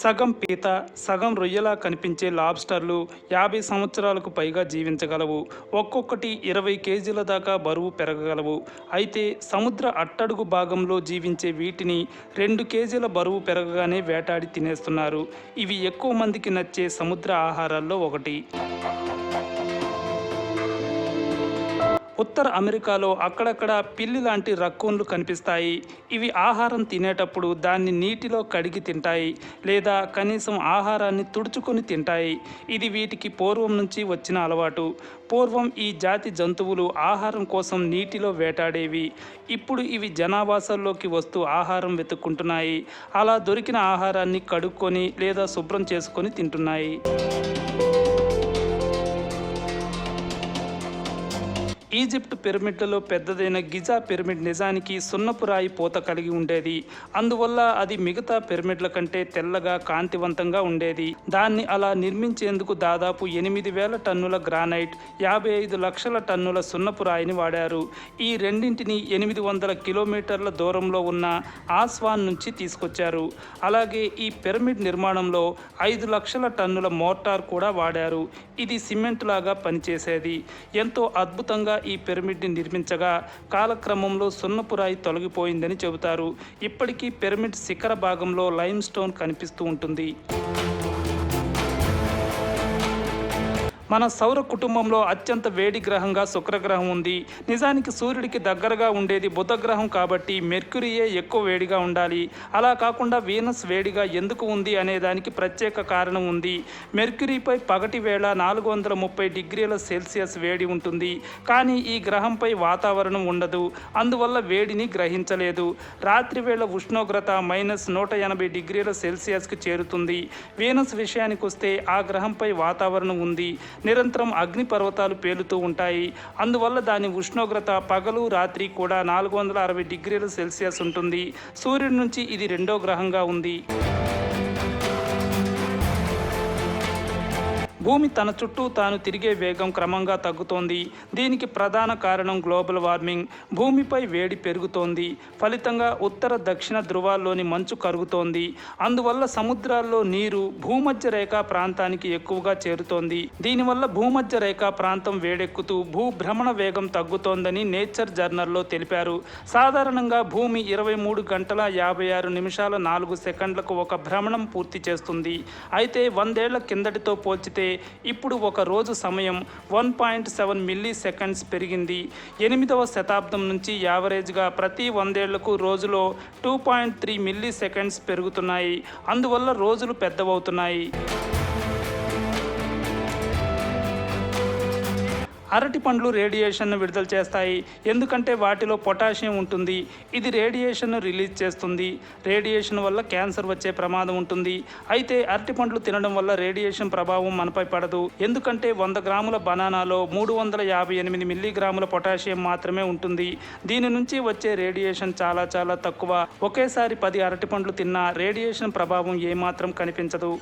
సగం పీత, సగం రొయ్యలా కనిపించే లాబ్స్టర్లు 50 సంవత్సరాలకు పైగా జీవించగలవు. ఒక్కొక్కటి 20 కేజీల దాకా బరువు పెరగగలవు. అయితే సముద్ర అట్టడుగు భాగంలో జీవించే వీటిని 2 కేజీల బరువు పెరగగానే వేటాడి తినేస్తున్నారు. ఇవి ఎక్కువ మందికి నచ్చే సముద్ర ఆహారాల్లో ఒకటి. ఉత్తర అమెరికాలో అక్కడక్కడ పిల్లి లాంటి రక్కూన్లు కనిపిస్తాయి. ఇవి ఆహారం తినేటప్పుడు దాన్ని నీటిలో కడిగి తింటాయి లేదా కనీసం ఆహారాన్ని తుడుచుకొని తింటాయి. ఇది వీటికి పూర్వం నుంచి వచ్చిన అలవాటు. పూర్వం ఈ జాతి జంతువులు ఆహారం కోసం నీటిలో వేటాడేవి. ఇప్పుడు ఇవి జనావాసాల్లోకి వస్తూ ఆహారం వెతుక్కుంటున్నాయి. అలా దొరికిన ఆహారాన్ని కడుక్కొని లేదా శుభ్రం చేసుకొని తింటున్నాయి. ఈజిప్ట్ పిరమిడ్లలో పెద్దదైన గిజా పిరమిడ్ నిజానికి సున్నపు రాయి పూత కలిగి ఉండేది. అందువల్ల అది మిగతా పిరమిడ్ల కంటే తెల్లగా కాంతివంతంగా ఉండేది. దాన్ని అలా నిర్మించేందుకు దాదాపు 8,000 టన్నుల గ్రానైట్, 55 లక్షల టన్నుల సున్నపు రాయిని వాడారు. ఈ రెండింటిని 800 కిలోమీటర్ల దూరంలో ఉన్న ఆస్వాన్ నుంచి తీసుకొచ్చారు. అలాగే ఈ పిరమిడ్ నిర్మాణంలో 5 లక్షల టన్నుల మోర్టార్ కూడా వాడారు. ఇది సిమెంట్ లాగా పనిచేసేది. ఎంతో అద్భుతంగా ఈ పిరమిడ్ని నిర్మించగా కాలక్రమంలో సున్నపు రాయి తొలగిపోయిందని చెబుతారు. ఇప్పటికీ పిరమిడ్ శిఖర భాగంలో లైమ్ స్టోన్ కనిపిస్తూ ఉంటుంది. మన సౌర కుటుంబంలో అత్యంత వేడి గ్రహంగా శుక్రగ్రహం ఉంది. నిజానికి సూర్యుడికి దగ్గరగా ఉండేది బుధ గ్రహం కాబట్టి మెర్క్యూరీయే ఎక్కువ వేడిగా ఉండాలి. అలా కాకుండా వీనస్ వేడిగా ఎందుకు ఉంది అనే దానికి ప్రత్యేక కారణం ఉంది. మెర్క్యూరీపై పగటి వేళ 430 డిగ్రీల సెల్సియస్ వేడి ఉంటుంది. కానీ ఈ గ్రహంపై వాతావరణం ఉండదు. అందువల్ల వేడిని గ్రహించలేదు. రాత్రి వేళ ఉష్ణోగ్రత -180 డిగ్రీల సెల్సియస్కి చేరుతుంది. వీనస్ విషయానికి వస్తే ఆ గ్రహంపై వాతావరణం ఉంది. నిరంతరం అగ్నిపర్వతాలు పేలుతూ ఉంటాయి. అందువల్ల దాని ఉష్ణోగ్రత పగలు రాత్రి కూడా 460 డిగ్రీల సెల్సియస్ ఉంటుంది. సూర్యుడి నుంచి ఇది రెండో గ్రహంగా ఉంది. భూమి తన చుట్టూ తాను తిరిగే వేగం క్రమంగా తగ్గుతోంది. దీనికి ప్రధాన కారణం గ్లోబల్ వార్మింగ్. భూమిపై వేడి పెరుగుతోంది. ఫలితంగా ఉత్తర దక్షిణ ధృవాల్లోని మంచు కరుగుతోంది. అందువల్ల సముద్రాల్లో నీరు భూమధ్య రేఖా ప్రాంతానికి ఎక్కువగా చేరుతోంది. దీనివల్ల భూమధ్య రేఖా ప్రాంతం వేడెక్కుతూ భూభ్రమణ వేగం తగ్గుతోందని నేచర్ జర్నల్లో తెలిపారు. సాధారణంగా భూమి 23 గంటల 56 నిమిషాల 4 సెకండ్లకు ఒక భ్రమణం పూర్తి చేస్తుంది. అయితే 100 ఏళ్ల కిందటితో పోల్చితే ఇప్పుడు ఒక రోజు సమయం 1.7 మిల్లీ సెకండ్స్ పెరిగింది. 8వ శతాబ్దం నుంచి యావరేజ్గా ప్రతి 100 ఏళ్లకు రోజులో 2.3 మిల్లీ సెకండ్స్ పెరుగుతున్నాయి. అందువల్ల రోజులు పెద్దవవుతున్నాయి. అరటి పండ్లు రేడియేషన్ను విడుదల చేస్తాయి. ఎందుకంటే వాటిలో పొటాషియం ఉంటుంది. ఇది రేడియేషన్ను రిలీజ్ చేస్తుంది. రేడియేషన్ వల్ల క్యాన్సర్ వచ్చే ప్రమాదం ఉంటుంది. అయితే అరటి పండ్లు తినడం వల్ల రేడియేషన్ ప్రభావం మనపై పడదు. ఎందుకంటే 100 గ్రాముల బనానాలో 358 మిల్లీగ్రాముల పొటాషియం మాత్రమే ఉంటుంది. దీని నుంచి వచ్చే రేడియేషన్ చాలా చాలా తక్కువ. ఒకేసారి 10 అరటి పండ్లు తిన్నా రేడియేషన్ ప్రభావం ఏమాత్రం కనిపించదు.